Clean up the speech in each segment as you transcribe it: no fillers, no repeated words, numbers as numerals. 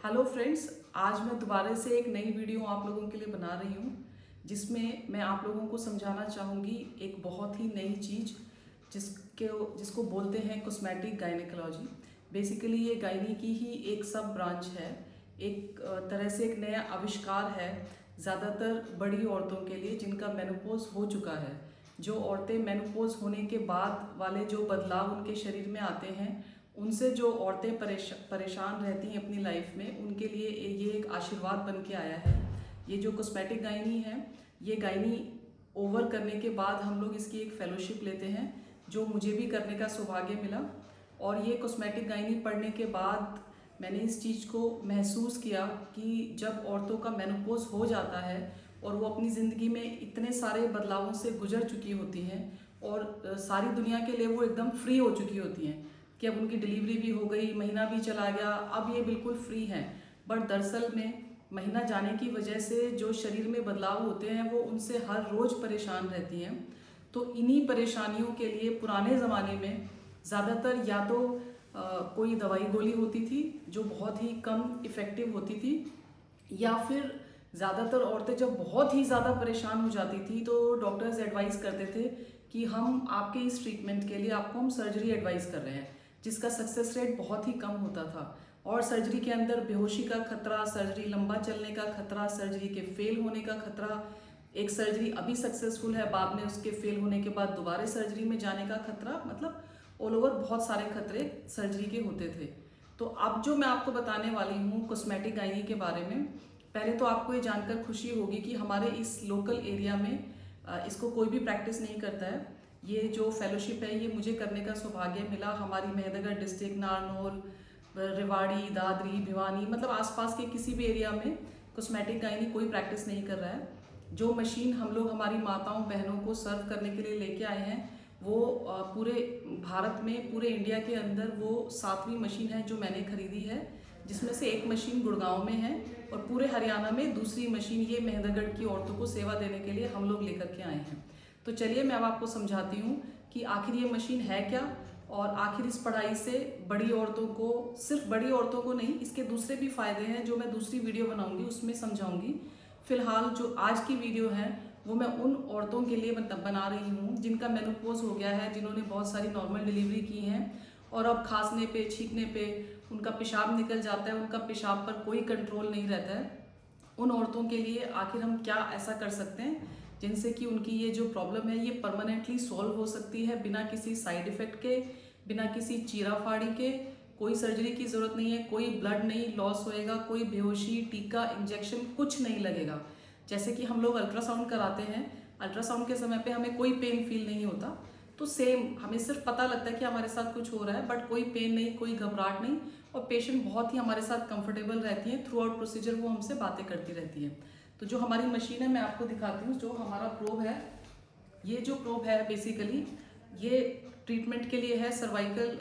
Hello friends, आज मैं दोबारा से एक नई वीडियो आप लोगों के लिए बना रही हूँ जिसमें मैं आप लोगों को समझाना चाहूँगी एक बहुत ही नई चीज़ जिसको बोलते हैं कॉस्मेटिक गायनेकोलॉजी। बेसिकली ये गायनी की ही एक सब ब्रांच है, एक तरह से एक नया आविष्कार है ज़्यादातर बड़ी औरतों के लिए जिनका मेनोपॉज हो चुका है। जो औरतें मेनोपॉज होने के बाद वाले जो बदलाव उनके शरीर में आते हैं, उनसे जो औरतें परेशान रहती हैं अपनी लाइफ में, उनके लिए ये एक आशीर्वाद बन के आया है। ये जो कॉस्मेटिक गायनी है, ये गायनी ओवर करने के बाद हम लोग इसकी एक फेलोशिप लेते हैं, जो मुझे भी करने का सौभाग्य मिला। और ये कॉस्मेटिक गायनी पढ़ने के बाद मैंने इस चीज़ को महसूस किया कि जब औरतों का मेनोपॉज हो जाता है और वो अपनी ज़िंदगी में इतने सारे बदलावों से गुजर चुकी होती हैं और सारी दुनिया के लिए वो एकदम फ्री हो चुकी होती हैं कि अब उनकी डिलीवरी भी हो गई, महीना भी चला गया, अब ये बिल्कुल फ्री हैं। बट दरअसल में महीना जाने की वजह से जो शरीर में बदलाव होते हैं वो उनसे हर रोज़ परेशान रहती हैं। तो इन्हीं परेशानियों के लिए पुराने ज़माने में ज़्यादातर या तो कोई दवाई गोली होती थी जो बहुत ही कम इफ़ेक्टिव होती थी, या फिर ज़्यादातर औरतें जब बहुत ही ज़्यादा परेशान हो जाती थी तो डॉक्टर्स एडवाइस करते थे कि हम आपके इस ट्रीटमेंट के लिए आपको हम सर्जरी एडवाइस कर रहे हैं, जिसका सक्सेस रेट बहुत ही कम होता था। और सर्जरी के अंदर बेहोशी का खतरा, सर्जरी लंबा चलने का खतरा, सर्जरी के फेल होने का खतरा, एक सर्जरी अभी सक्सेसफुल है बाद में उसके फेल होने के बाद दोबारा सर्जरी में जाने का खतरा, मतलब ऑल ओवर बहुत सारे खतरे सर्जरी के होते थे। तो अब जो मैं आपको बताने वाली हूँ कॉस्मेटिक गायनी के बारे में, पहले तो आपको ये जानकर खुशी होगी कि हमारे इस लोकल एरिया में इसको कोई भी प्रैक्टिस नहीं करता है। ये जो फेलोशिप है ये मुझे करने का सौभाग्य मिला। हमारी मेहंदगढ़ डिस्ट्रिक्ट, नारनौल, रेवाड़ी, दादरी, भिवानी, मतलब आसपास के किसी भी एरिया में कॉस्मेटिक गायनी कोई प्रैक्टिस नहीं कर रहा है। जो मशीन हम लोग हमारी माताओं बहनों को सर्व करने के लिए लेके आए हैं वो पूरे भारत में, पूरे इंडिया के अंदर वो 7वीं मशीन है जो मैंने खरीदी है, जिसमें से एक मशीन गुड़गांव में है और पूरे हरियाणा में दूसरी मशीन ये मेहंदगढ़ की औरतों को सेवा देने के लिए हम लोग लेकर के आए हैं। तो चलिए मैं अब आपको समझाती हूँ कि आखिर ये मशीन है क्या, और आखिर इस पढ़ाई से बड़ी औरतों को, सिर्फ बड़ी औरतों को नहीं, इसके दूसरे भी फायदे हैं जो मैं दूसरी वीडियो बनाऊंगी उसमें समझाऊंगी। फिलहाल जो आज की वीडियो है वो मैं उन औरतों के लिए बना रही हूँ जिनका मेनोपॉज हो गया है, जिन्होंने बहुत सारी नॉर्मल डिलीवरी की हैं और अब खांसने पे, छींकने पे उनका पेशाब निकल जाता है, उनका पेशाब पर कोई कंट्रोल नहीं रहता है। उन औरतों के लिए आखिर हम क्या ऐसा कर सकते हैं जिनसे कि उनकी ये जो प्रॉब्लम है ये परमानेंटली सॉल्व हो सकती है, बिना किसी साइड इफ़ेक्ट के, बिना किसी चीरा फाड़ी के। कोई सर्जरी की ज़रूरत नहीं है, कोई ब्लड नहीं लॉस होएगा, कोई बेहोशी, टीका, इंजेक्शन कुछ नहीं लगेगा। जैसे कि हम लोग अल्ट्रासाउंड कराते हैं, अल्ट्रासाउंड के समय पे हमें कोई पेन फील नहीं होता, तो सेम हमें सिर्फ पता लगता है कि हमारे साथ कुछ हो रहा है, बट कोई पेन नहीं, कोई घबराहट नहीं, और पेशेंट बहुत ही हमारे साथ कंफर्टेबल रहती है। थ्रू आउट प्रोसीजर वो हमसे बातें करती रहती है। तो जो हमारी मशीन है मैं आपको दिखाती हूँ। जो हमारा प्रोब है, ये जो प्रोब है बेसिकली ये ट्रीटमेंट के लिए है सर्वाइकल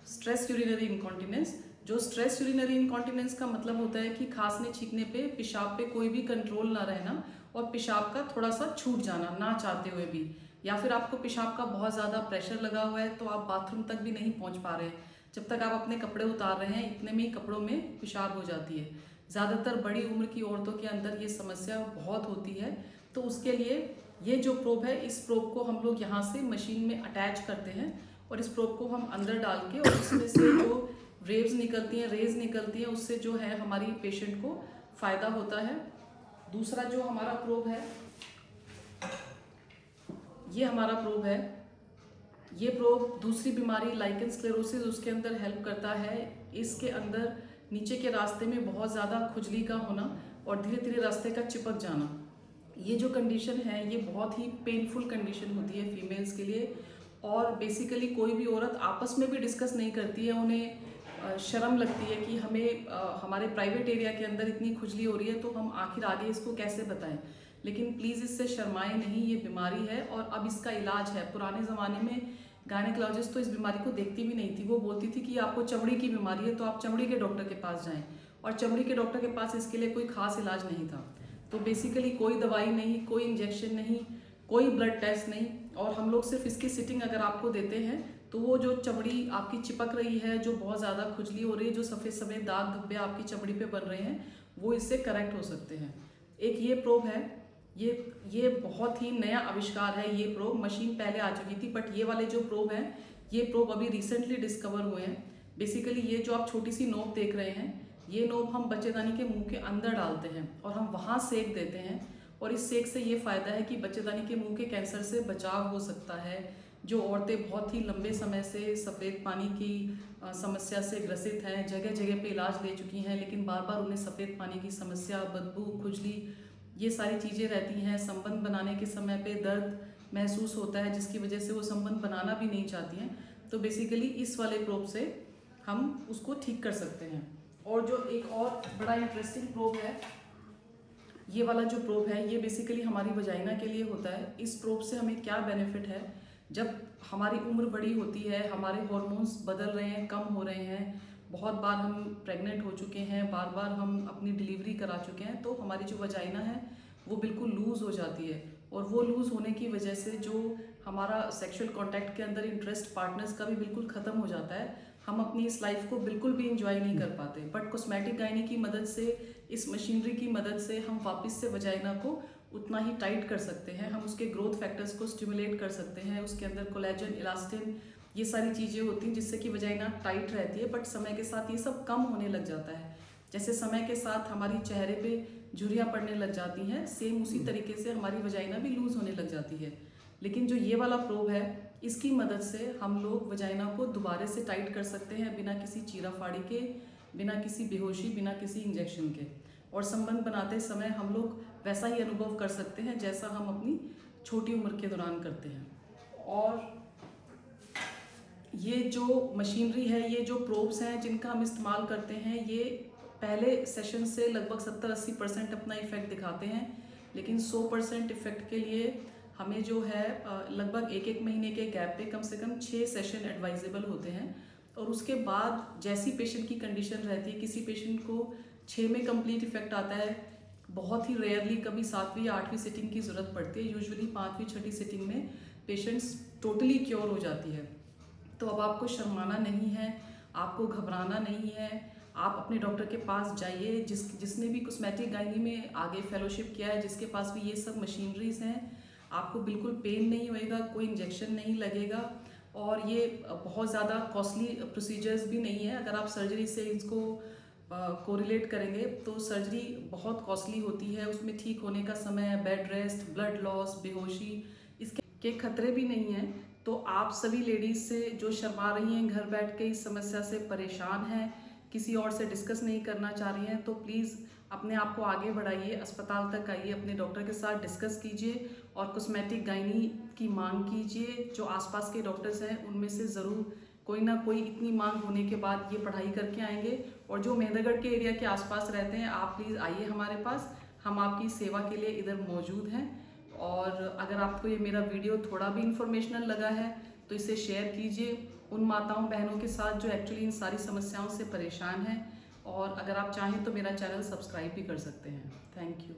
स्ट्रेस यूरिनरी इनकॉन्टिनेंस। जो स्ट्रेस यूरिनरी इनकॉन्टिनेंस का मतलब होता है कि खांसने छींकने पे, पेशाब पे कोई भी कंट्रोल ना रहना और पेशाब का थोड़ा सा छूट जाना ना चाहते हुए भी, या फिर आपको पेशाब का बहुत ज़्यादा प्रेशर लगा हुआ है तो आप बाथरूम तक भी नहीं पहुंच पा रहे हैं, जब तक आप अपने कपड़े उतार रहे हैं इतने में ही कपड़ों में पेशाब हो जाती है। ज़्यादातर बड़ी उम्र की औरतों के अंदर ये समस्या बहुत होती है। तो उसके लिए ये जो प्रोब है, इस प्रोब को हम लोग यहाँ से मशीन में अटैच करते हैं और इस प्रोब को हम अंदर डाल के, और इसमें से जो वेव्स निकलती हैं, रेज निकलती हैं, उससे जो है हमारी पेशेंट को फ़ायदा होता है। दूसरा जो हमारा प्रोब है, ये हमारा प्रोब है। ये प्रोब दूसरी बीमारी लाइकन स्क्लेरोसिस, उसके अंदर हेल्प करता है। इसके अंदर नीचे के रास्ते में बहुत ज़्यादा खुजली का होना और धीरे धीरे रास्ते का चिपक जाना, ये जो कंडीशन है ये बहुत ही पेनफुल कंडीशन होती है फीमेल्स के लिए। और बेसिकली कोई भी औरत आपस में भी डिस्कस नहीं करती है, उन्हें शर्म लगती है कि हमें हमारे प्राइवेट एरिया के अंदर इतनी खुजली हो रही है तो हम आखिर आगे इसको कैसे बताएं। लेकिन प्लीज़ इससे शर्माएं नहीं, ये बीमारी है और अब इसका इलाज है। पुराने ज़माने में गायनेकोलॉजिस्ट तो इस बीमारी को देखती भी नहीं थी, वो बोलती थी कि आपको चमड़ी की बीमारी है तो आप चमड़ी के डॉक्टर के पास जाएं, और चमड़ी के डॉक्टर के पास इसके लिए कोई खास इलाज नहीं था। तो बेसिकली कोई दवाई नहीं, कोई इंजेक्शन नहीं, कोई ब्लड टेस्ट नहीं, और हम लोग सिर्फ इसकी सिटिंग अगर आपको देते हैं तो वो जो चमड़ी आपकी चिपक रही है, जो बहुत ज़्यादा खुजली हो रही है, जो सफ़ेद सफ़ेद दाग धब्बे आपकी चमड़ी पे बन रहे हैं, वो इससे करेक्ट हो सकते हैं। एक ये प्रोब है, ये बहुत ही नया आविष्कार है। ये प्रोब मशीन पहले आ चुकी थी, बट ये वाले जो प्रोब हैं, ये प्रोब अभी रिसेंटली डिस्कवर हुए हैं। बेसिकली ये जो आप छोटी सी नोक देख रहे हैं, ये नोब हम बच्चेदानी के मुंह के अंदर डालते हैं और हम वहाँ सेक देते हैं। और इस सेक से ये फ़ायदा है कि बच्चेदानी के मुंह के कैंसर से बचाव हो सकता है। जो औरतें बहुत ही लंबे समय से सफ़ेद पानी की समस्या से ग्रसित हैं, जगह जगह पे इलाज ले चुकी हैं, लेकिन बार बार उन्हें सफ़ेद पानी की समस्या, बदबू, खुजली, ये सारी चीज़ें रहती हैं। संबंध बनाने के समय पे दर्द महसूस होता है, जिसकी वजह से वो संबंध बनाना भी नहीं चाहती हैं। तो बेसिकली इस वाले प्रोब से हम उसको ठीक कर सकते हैं। और जो एक और बड़ा इंटरेस्टिंग प्रोब है, ये वाला जो प्रोब है, ये बेसिकली हमारी वजाइना के लिए होता है। इस प्रोब से हमें क्या बेनिफिट है, जब हमारी उम्र बड़ी होती है, हमारे हार्मोन्स बदल रहे हैं, कम हो रहे हैं, बहुत बार हम प्रेग्नेंट हो चुके हैं, बार बार हम अपनी डिलीवरी करा चुके हैं, तो हमारी जो वजाइना है वो बिल्कुल लूज़ हो जाती है। और वो लूज़ होने की वजह से जो हमारा सेक्सुअल कॉन्टैक्ट के अंदर इंटरेस्ट पार्टनर्स का भी बिल्कुल ख़त्म हो जाता है। हम अपनी इस लाइफ को बिल्कुल भी इंजॉय नहीं कर पाते। बट कॉस्मेटिक गायनी की मदद से, इस मशीनरी की मदद से हम वापस से वजाइना को उतना ही टाइट कर सकते हैं। हम उसके ग्रोथ फैक्टर्स को स्टिमुलेट कर सकते हैं। उसके अंदर कोलेजन, इलास्टिन, ये सारी चीज़ें होती हैं जिससे कि वजाइना टाइट रहती है। बट समय के साथ ये सब कम होने लग जाता है। जैसे समय के साथ हमारी चेहरे पे झुर्रियाँ पड़ने लग जाती हैं, सेम उसी तरीके से हमारी वजाइना भी लूज़ होने लग जाती है। लेकिन जो ये वाला प्रोब है, इसकी मदद से हम लोग वजाइना को दोबारा से टाइट कर सकते हैं, बिना किसी चीरा फाड़ी के, बिना किसी बेहोशी, बिना किसी इंजेक्शन के। और संबंध बनाते समय हम लोग वैसा ही अनुभव कर सकते हैं जैसा हम अपनी छोटी उम्र के दौरान करते हैं। और ये जो मशीनरी है, ये जो प्रोब्स हैं जिनका हम इस्तेमाल करते हैं, ये पहले सेशन से लगभग 70-80% अपना इफ़ेक्ट दिखाते हैं। लेकिन 100% इफ़ेक्ट के लिए हमें जो है लगभग एक महीने के गैप पे कम से कम 6 सेशन एडवाइजेबल होते हैं। और उसके बाद जैसी पेशेंट की कंडीशन रहती है, किसी पेशेंट को 6 में कंप्लीट इफेक्ट आता है, बहुत ही रेयरली कभी 7वीं या 8वीं सिटिंग की ज़रूरत पड़ती है। यूजुअली 5वीं 6वीं सिटिंग में पेशेंट्स टोटली क्योर हो जाती है। तो अब आपको शर्माना नहीं है, आपको घबराना नहीं है। आप अपने डॉक्टर के पास जाइए, जिसने भी कॉस्मेटिक गायनी में आगे फेलोशिप किया है, जिसके पास भी ये सब मशीनरीज हैं। आपको बिल्कुल पेन नहीं होएगा, कोई इंजेक्शन नहीं लगेगा, और ये बहुत ज़्यादा कॉस्टली प्रोसीजर्स भी नहीं है। अगर आप सर्जरी से इसको कोरिलेट करेंगे तो सर्जरी बहुत कॉस्टली होती है। उसमें ठीक होने का समय, बेड रेस्ट, ब्लड लॉस, बेहोशी, इसके खतरे भी नहीं हैं। तो आप सभी लेडीज़ से जो शर्मा रही हैं, घर बैठ के इस समस्या से परेशान हैं, किसी और से डिस्कस नहीं करना चाह रही हैं, तो प्लीज़ अपने आप को आगे बढ़ाइए, अस्पताल तक आइए, अपने डॉक्टर के साथ डिस्कस कीजिए और कॉस्मेटिक गायनी की मांग कीजिए। जो आसपास के डॉक्टर्स हैं उनमें से ज़रूर कोई ना कोई इतनी मांग होने के बाद ये पढ़ाई करके आएंगे। और जो मेहंदीगढ़ के एरिया के आसपास रहते हैं, आप प्लीज़ आइए हमारे पास, हम आपकी सेवा के लिए इधर मौजूद हैं। और अगर आपको ये मेरा वीडियो थोड़ा भी इंफॉर्मेशनल लगा है तो इसे शेयर कीजिए उन माताओं बहनों के साथ जो एक्चुअली इन सारी समस्याओं से परेशान हैं। और अगर आप चाहें तो मेरा चैनल सब्सक्राइब भी कर सकते हैं। Thank you.